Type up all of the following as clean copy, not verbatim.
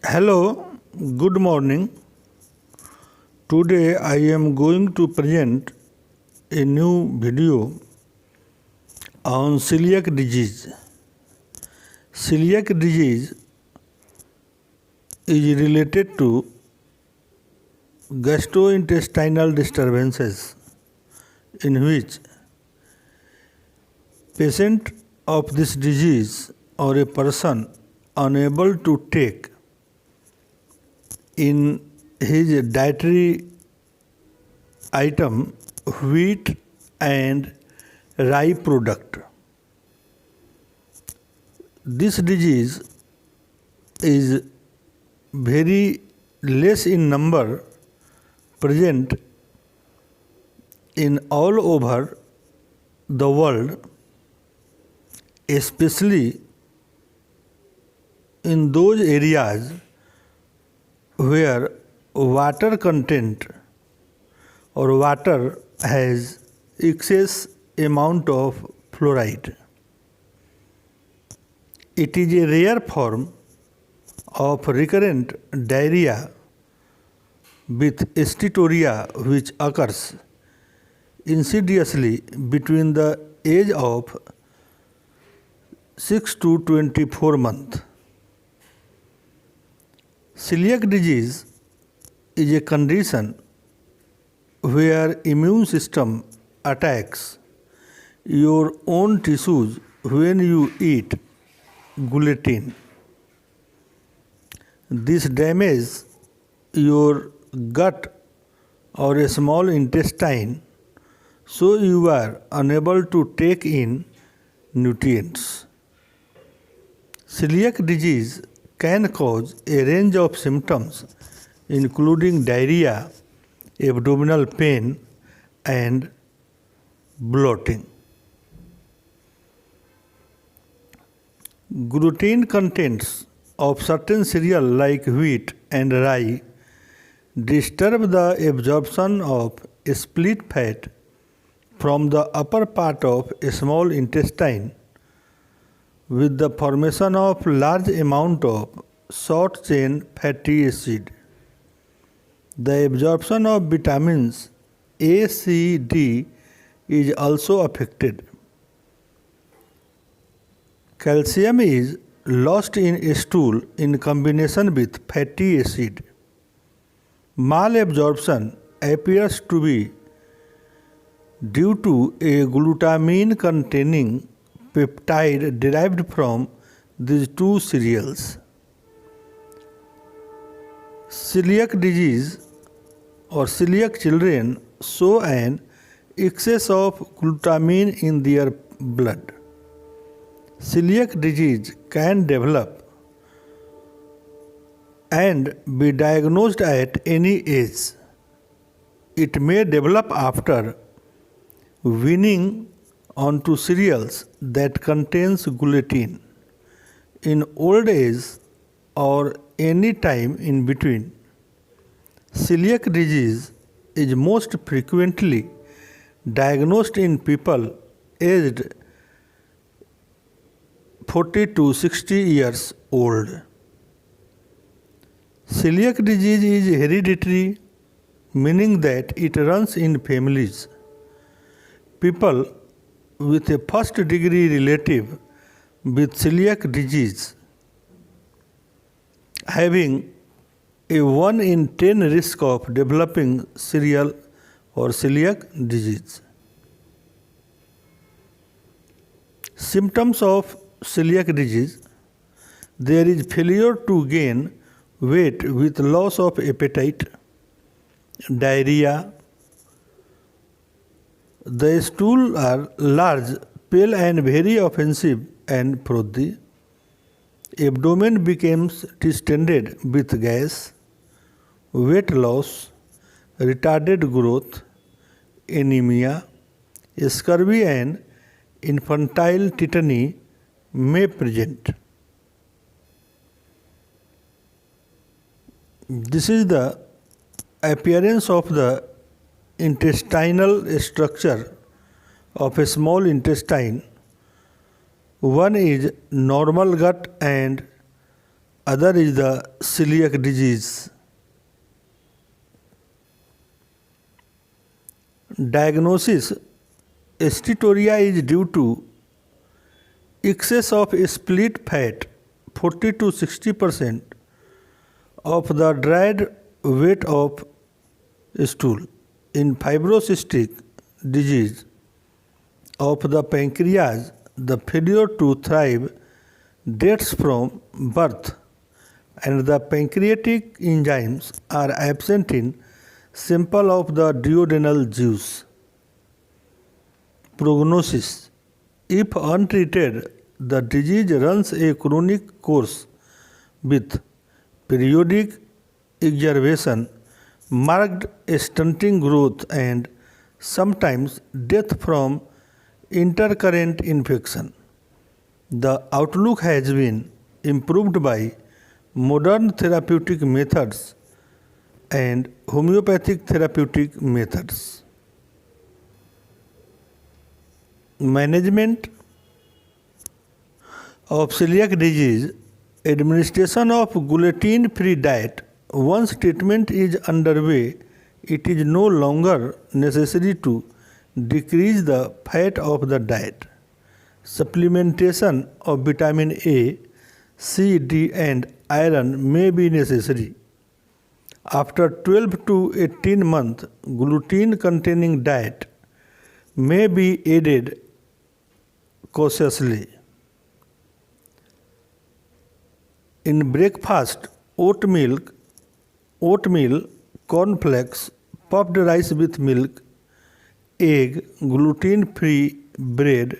Hello, good morning. Today I am going to present a new video on celiac disease. Celiac disease is related to gastrointestinal disturbances in which patient of this disease or a person unable to take in his dietary item wheat and rye product. This disease is very less in number, present in all over the world, especially in those areas where water content or water has excess amount of fluoride. It is a rare form of recurrent diarrhea with steatorrhea which occurs insidiously between the age of 6 to 24 months. Celiac disease is a condition where immune system attacks your own tissues when you eat gluten. This damages your gut or a small intestine, so you are unable to take in nutrients. Celiac disease can cause a range of symptoms including diarrhea, abdominal pain, and bloating. Gluten contents of certain cereal like wheat and rye disturb the absorption of split fat from the upper part of a small intestine with the formation of large amount of short chain fatty acid. The absorption of vitamins A, C, D is also affected. Calcium is lost in stool in combination with fatty acid. Malabsorption appears to be due to a glutamine containing peptide derived from these two cereals. Celiac disease or celiac children show an excess of glutamine in their blood. Celiac disease can develop and be diagnosed at any age. It may develop after weaning onto cereals that contains gluten, in old age or any time in between. Celiac disease is most frequently diagnosed in people aged 40 to 60 years old. Celiac disease is hereditary, meaning that it runs in families. People with a first degree relative with celiac disease having a 1 in 10 risk of developing cereal or celiac disease. Symptoms of celiac disease: there is failure to gain weight with loss of appetite, diarrhea, the stool are large, pale and very offensive and frothy, abdomen becomes distended with gas, weight loss, retarded growth, anemia, scurvy and infantile tetany may present. This is the appearance of the intestinal structure of a small intestine. One is normal gut and other is the celiac disease. Diagnosis: steatorrhea is due to excess of split fat, 40 to 60% of the dried weight of stool. In fibrocystic disease of the pancreas, the failure to thrive dates from birth, and the pancreatic enzymes are absent in sample of the duodenal juice. Prognosis: if untreated, the disease runs a chronic course with periodic exacerbation, marked stunting growth, and sometimes death from intercurrent infection. The outlook has been improved by modern therapeutic methods and homeopathic therapeutic methods. Management of celiac disease: administration of gluten-free diet. Once treatment is underway, it is no longer necessary to decrease the fat of the diet. Supplementation of vitamin A, C, D, and iron may be necessary. After 12 to 18 months, gluten-containing diet may be added cautiously. In breakfast, oatmeal, cornflakes, puffed rice with milk, egg, gluten-free bread,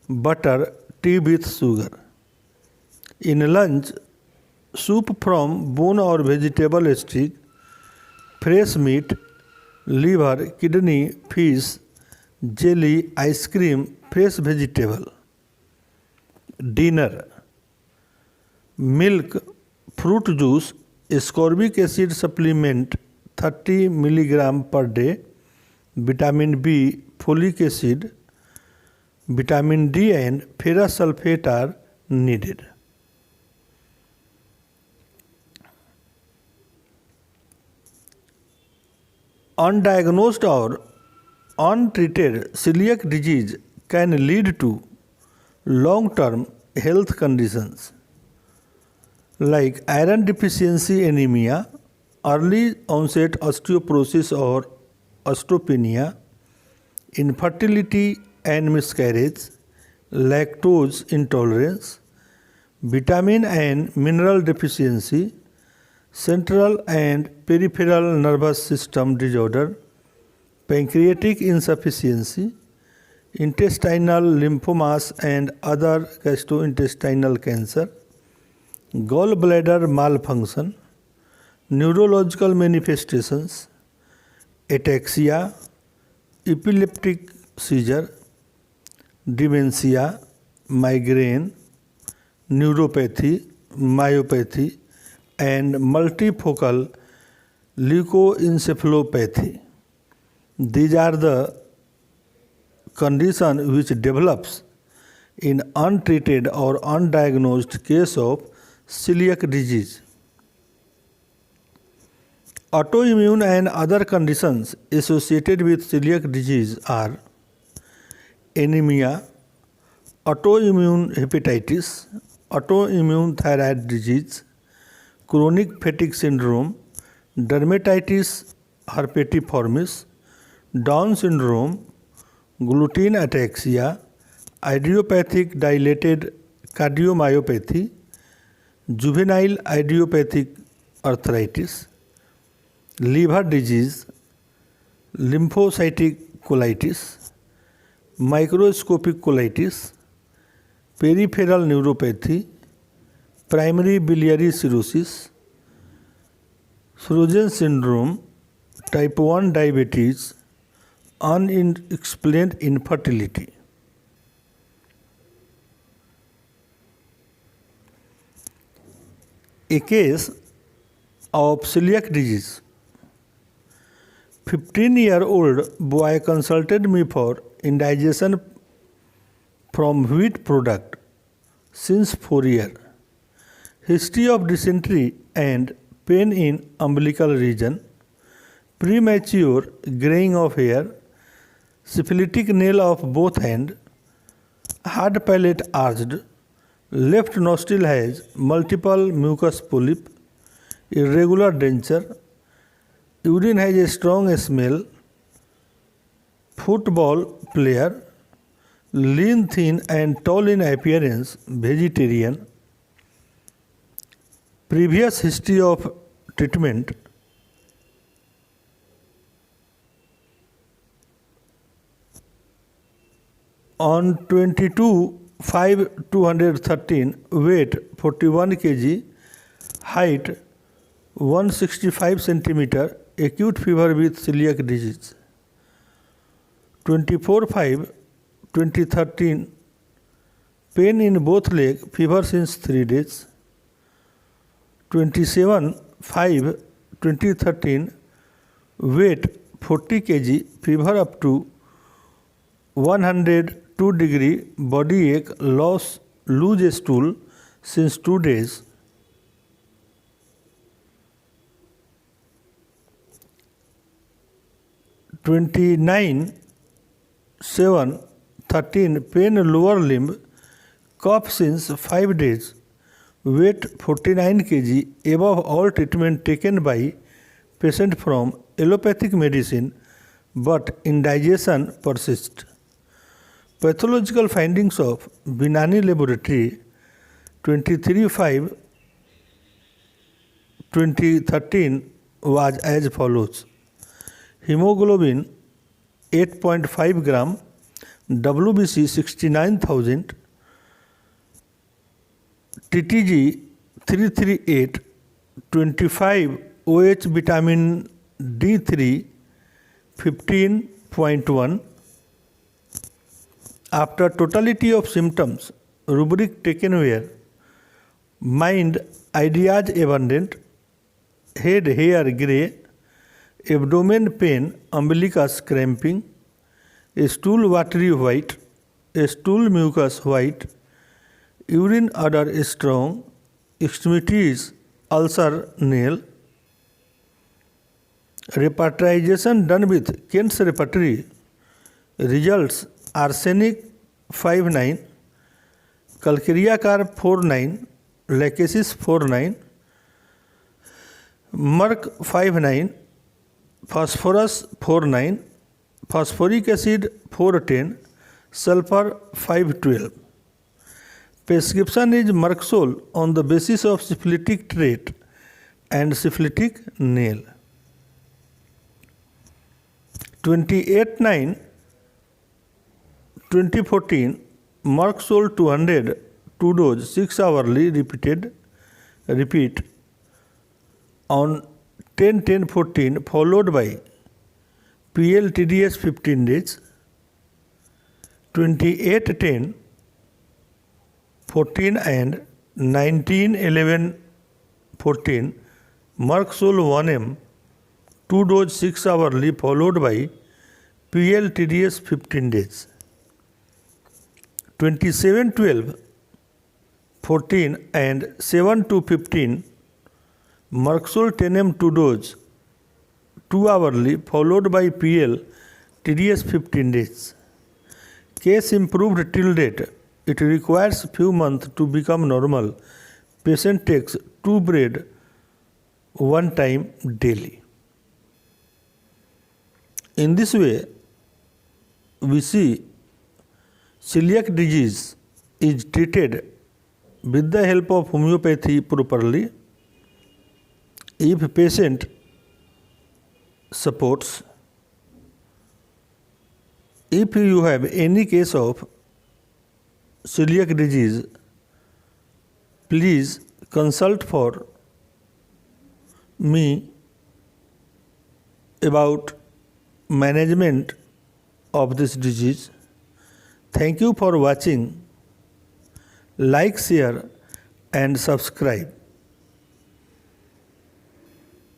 butter, tea with sugar. In lunch, soup from bone or vegetable stick, fresh meat, liver, kidney, fish, jelly, ice cream, fresh vegetable. Dinner: milk, fruit juice, ascorbic acid supplement 30 mg per day, vitamin B, folic acid, vitamin D, and ferrous sulfate are needed. Undiagnosed or untreated celiac disease can lead to long-term health conditions like iron deficiency anemia, early onset osteoporosis or osteopenia, infertility and miscarriage, lactose intolerance, vitamin and mineral deficiency, central and peripheral nervous system disorder, pancreatic insufficiency, intestinal lymphomas and other gastrointestinal cancer, gallbladder malfunction, neurological manifestations, ataxia, epileptic seizure, dementia, migraine, neuropathy, myopathy, and multifocal leukoencephalopathy. These are the conditions which develops in untreated or undiagnosed case of celiac disease. Autoimmune and other conditions associated with celiac disease are anemia, autoimmune hepatitis, autoimmune thyroid disease, chronic fatigue syndrome, dermatitis herpetiformis, Down syndrome, gluten ataxia, idiopathic dilated cardiomyopathy, juvenile idiopathic arthritis, liver disease, lymphocytic colitis, microscopic colitis, peripheral neuropathy, primary biliary cirrhosis, Sjögren's syndrome, type 1 diabetes, unexplained infertility. A case of celiac disease. 15-year-old boy consulted me for indigestion from wheat product since 4 years. history of dysentery and pain in umbilical region, premature graying of hair, syphilitic nail of both hand, hard palate arched, left nostril has multiple mucus polyp, irregular denture, urine has a strong smell, football player, lean, thin and tall in appearance, vegetarian, previous history of treatment, on 22/5/213, weight 41 kg, height 165 cm, acute fever with celiac disease. 24/5/2013, pain in both legs, fever since 3 days. 27/5/2013, weight 40 kg, fever up to 102 degree, body ache, lose a stool since 2 days. 29/7/13, pain lower limb, cough since 5 days, weight 49 kg, above all treatment taken by patient from allopathic medicine, but indigestion persists. Pathological findings of Binani Laboratory 23/5/2013 was as follows: hemoglobin 8.5 gram, WBC 69,000, TTG 338, 25 OH vitamin D3 15.1. After totality of symptoms, rubric taken were: mind, ideas abundant, head hair grey, abdomen pain, umbilicus cramping, stool watery white, stool mucus white, urine odor strong, extremities ulcer nail. Repatriation done with Kent's repertory. Results: arsenic 5.9, calcarea carb 4.9, lachesis 4.9, merc 5.9, phosphorus 4.9, phosphoric acid 4.10, sulfur 5.12. Prescription is Merxol on the basis of syphilitic trait and syphilitic nail. 28/9/2014, Merxol 200, 2 dose, 6 hourly repeat on 10/10/14, followed by PL/TDS 15 days. 28/10/14 and 19/11/14, Merxol 1 mg, 2 dose, 6 hourly, followed by PL/TDS 15 days. 27/12/14 and 7/2/15, Merxol 10 mg, 2 dose, 2 hourly, followed by PL/TDS 15 days. Case improved till date. It requires few months to become normal. Patient takes 2 bread 1 time daily. In this way, we see celiac disease is treated with the help of homeopathy properly if patient supports. If you have any case of celiac disease, please consult for me about management of this disease. Thank you for watching. Like, share and subscribe.